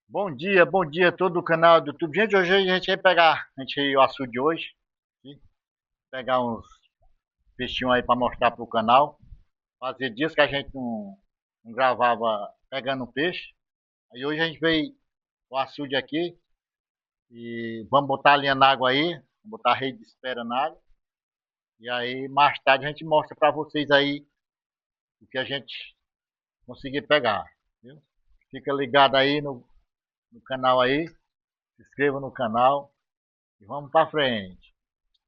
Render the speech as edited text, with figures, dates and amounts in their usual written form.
Bom dia todo o canal do YouTube. Gente, hoje a gente vai pegar, o açude hoje, aqui, pegar uns peixinhos aí para mostrar pro canal. Fazia dias que a gente não gravava pegando um peixe. Aí hoje a gente veio o açude aqui e vamos botar a linha na água aí, vamos botar a rede de espera na água. E aí mais tarde a gente mostra para vocês aí o que a gente conseguir pegar, viu? Fica ligado aí no canal aí, se inscreva no canal e vamos para frente.